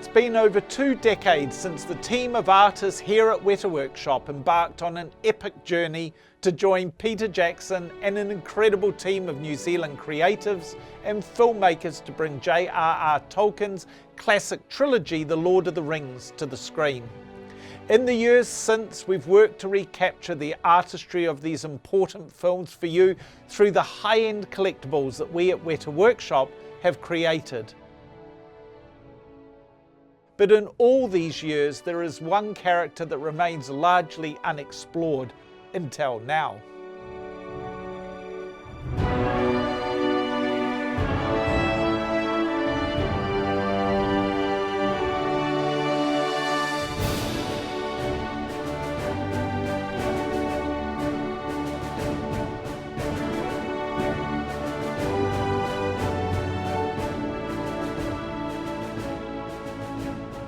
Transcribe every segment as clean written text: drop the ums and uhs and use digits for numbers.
It's been over 2 decades since the team of artists here at Weta Workshop embarked on an epic journey to join Peter Jackson and an incredible team of New Zealand creatives and filmmakers to bring J.R.R. Tolkien's classic trilogy, The Lord of the Rings, to the screen. In the years since, we've worked to recapture the artistry of these important films for you through the high-end collectibles that we at Weta Workshop have created. But in all these years, there is one character that remains largely unexplored until now.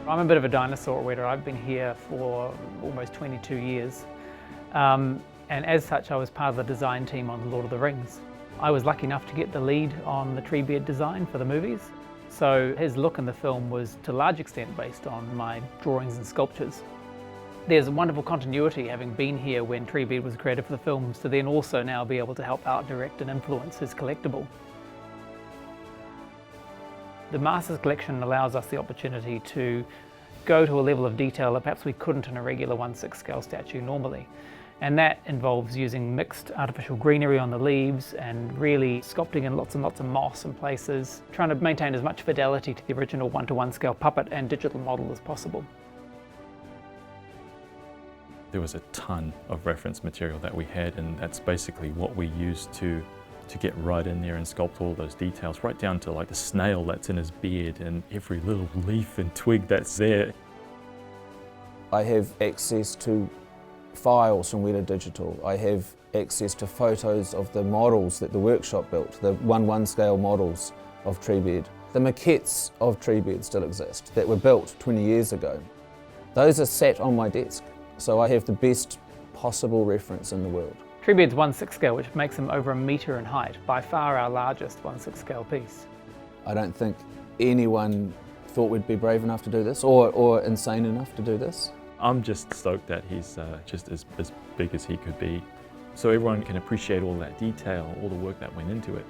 I'm a bit of a dinosaur at Weta. I've been here for almost 22 years. And as such, I was part of the design team on The Lord of the Rings. I was lucky enough to get the lead on the Treebeard design for the movies. So his look in the film was to a large extent based on my drawings and sculptures. There's a wonderful continuity having been here when Treebeard was created for the films to then also now be able to help out direct and influence his collectible. The Masters collection allows us the opportunity to go to a level of detail that perhaps we couldn't in a regular 1/6 scale statue normally. And that involves using mixed artificial greenery on the leaves and really sculpting in lots and lots of moss in places, trying to maintain as much fidelity to the original 1:1 scale puppet and digital model as possible. There was a ton of reference material that we had, and that's basically what we used to get right in there and sculpt all those details, right down to like the snail that's in his beard and every little leaf and twig that's there. I have access to files from Weta Digital. I have access to photos of the models that the workshop built, the 1/1 scale models of Treebeard. The maquettes of Treebeard still exist that were built 20 years ago. Those are sat on my desk, so I have the best possible reference in the world. Treebeard's 1/6 scale, which makes him over 1 metre in height, by far our largest 1/6 scale piece. I don't think anyone thought we'd be brave enough to do this or insane enough to do this. I'm just stoked that he's just as big as he could be, so everyone can appreciate all that detail, all the work that went into it.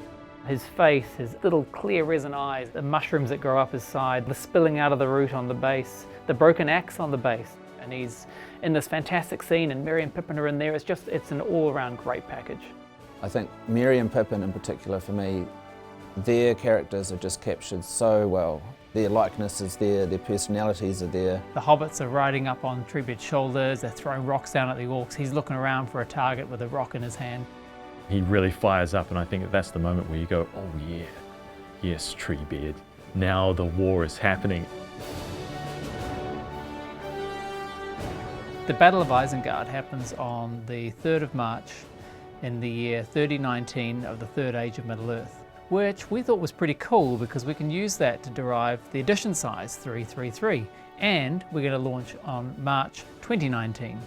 His face, his little clear resin eyes, the mushrooms that grow up his side, the spilling out of the root on the base, the broken axe on the base. And he's in this fantastic scene and Merry and Pippin are in there. It's an all-around great package. I think Merry and Pippin in particular for me, their characters are just captured so well. Their likeness is there, their personalities are there. The hobbits are riding up on Treebeard's shoulders, they're throwing rocks down at the orcs. He's looking around for a target with a rock in his hand. He really fires up, and I think that's the moment where you go, oh yeah, yes, Treebeard, now the war is happening. The Battle of Isengard happens on the 3rd of March in the year 3019 of the Third Age of Middle-earth, which we thought was pretty cool because we can use that to derive the edition size 333, and we're going to launch on March 2019.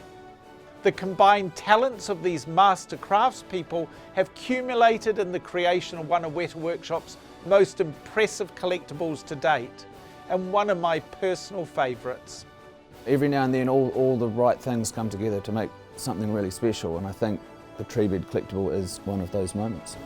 The combined talents of these master craftspeople have accumulated in the creation of one of Weta Workshop's most impressive collectibles to date, and one of my personal favourites. Every now and then all the right things come together to make something really special, and I think the Treebeard collectible is one of those moments.